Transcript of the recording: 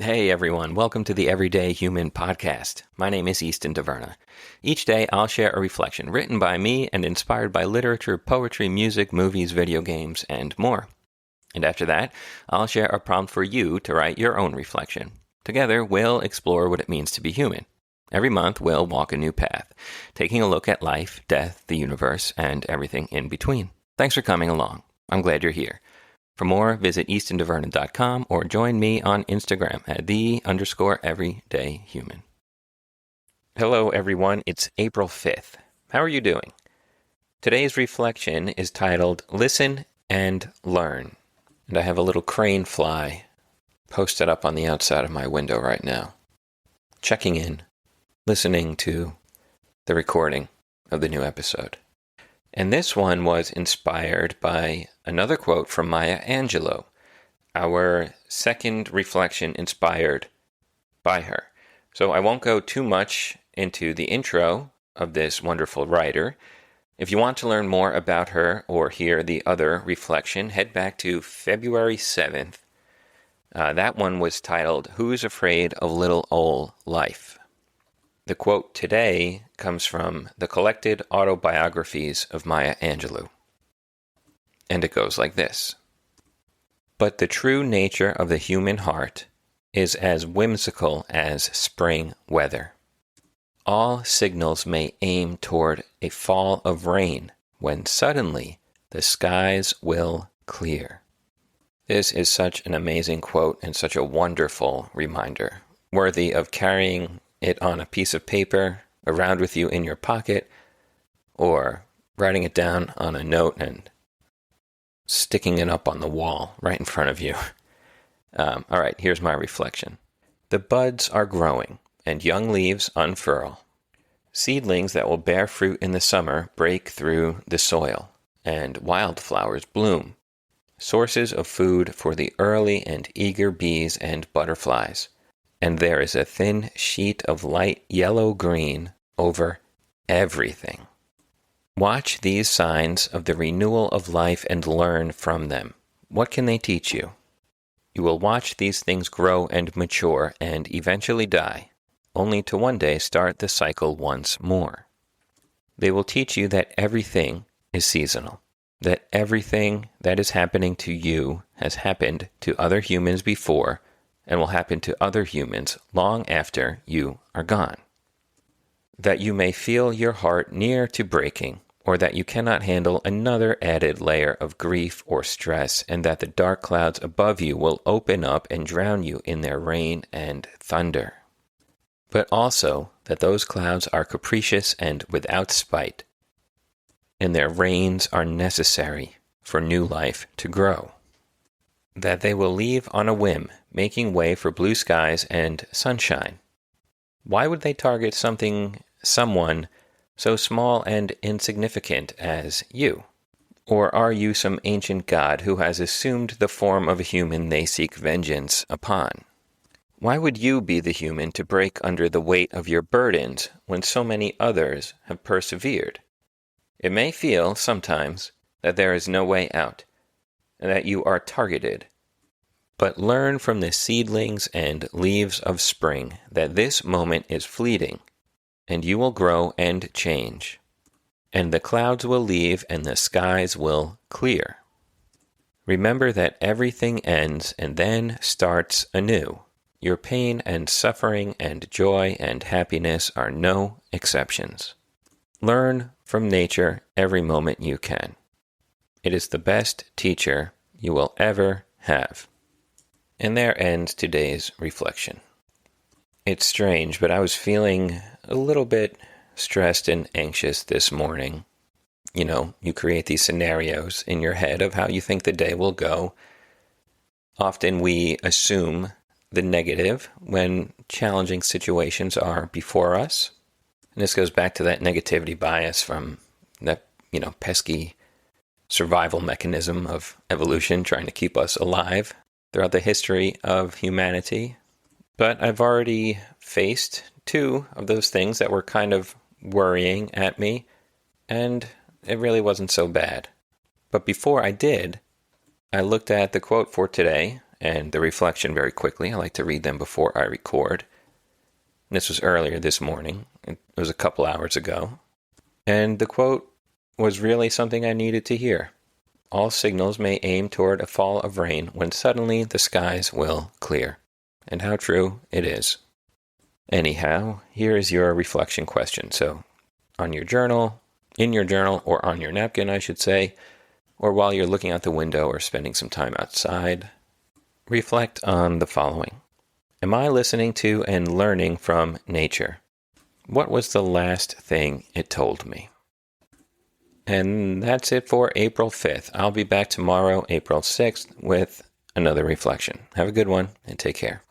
Hey everyone, welcome to the Everyday Human Podcast. My name is Easton Taverna. Each day I'll share a reflection written by me and inspired by literature, poetry, music, movies, video games, and more. And after that, I'll share a prompt for you to write your own reflection. Together, we'll explore what it means to be human. Every month, we'll walk a new path, taking a look at life, death, the universe, and everything in between. Thanks for coming along. I'm glad you're here. For more, visit eastontaverna.com or join me on Instagram at @the_everydayhuman. Hello, everyone. It's April 5th. How are you doing? Today's reflection is titled Listen and Learn. And I have a little crane fly posted up on the outside of my window right now, checking in, listening to the recording of the new episode. And this one was inspired by another quote from Maya Angelou, our second reflection inspired by her. So I won't go too much into the intro of this wonderful writer. If you want to learn more about her or hear the other reflection, head back to February 7th. That one was titled, Who's Afraid of Little Ol' Life? The quote today comes from the collected Autobiographies of Maya Angelou. And it goes like this. But the true nature of the human heart is as whimsical as spring weather. All signals may aim toward a fall of rain when suddenly the skies will clear. This is such an amazing quote and such a wonderful reminder, worthy of carrying it on a piece of paper, around with you in your pocket, or writing it down on a note and sticking it up on the wall right in front of you. All right, here's my reflection. The buds are growing, and young leaves unfurl. Seedlings that will bear fruit in the summer break through the soil, and wildflowers bloom, sources of food for the early and eager bees and butterflies. And there is a thin sheet of light yellow-green over everything. Watch these signs of the renewal of life and learn from them. What can they teach you? You will watch these things grow and mature and eventually die, only to one day start the cycle once more. They will teach you that everything is seasonal, that everything that is happening to you has happened to other humans before and will happen to other humans long after you are gone. That you may feel your heart near to breaking, or that you cannot handle another added layer of grief or stress, and that the dark clouds above you will open up and drown you in their rain and thunder. But also that those clouds are capricious and without spite, and their rains are necessary for new life to grow. That they will leave on a whim, making way for blue skies and sunshine. Why would they target someone so small and insignificant as you? Or are you some ancient god who has assumed the form of a human they seek vengeance upon? Why would you be the human to break under the weight of your burdens when so many others have persevered? It may feel, sometimes, that there is no way out, and that you are targeted. But learn from the seedlings and leaves of spring that this moment is fleeting, and you will grow and change, and the clouds will leave and the skies will clear. Remember that everything ends and then starts anew. Your pain and suffering and joy and happiness are no exceptions. Learn from nature every moment you can. It is the best teacher you will ever have. And there ends today's reflection. It's strange, but I was feeling a little bit stressed and anxious this morning. You know, you create these scenarios in your head of how you think the day will go. Often we assume the negative when challenging situations are before us. And this goes back to that negativity bias from that, pesky survival mechanism of evolution trying to keep us alive throughout the history of humanity. But I've already faced two of those things that were kind of worrying at me, and it really wasn't so bad. But before I did, I looked at the quote for today, and the reflection very quickly. I like to read them before I record. This was earlier this morning. It was a couple hours ago. And the quote was really something I needed to hear. All signals may aim toward a fall of rain when suddenly the skies will clear. And how true it is. Anyhow, here is your reflection question. So, on your journal, in your journal, or on your napkin, I should say, or while you're looking out the window or spending some time outside, reflect on the following. Am I listening to and learning from nature? What was the last thing it told me? And that's it for April 5th. I'll be back tomorrow, April 6th, with another reflection. Have a good one, and take care.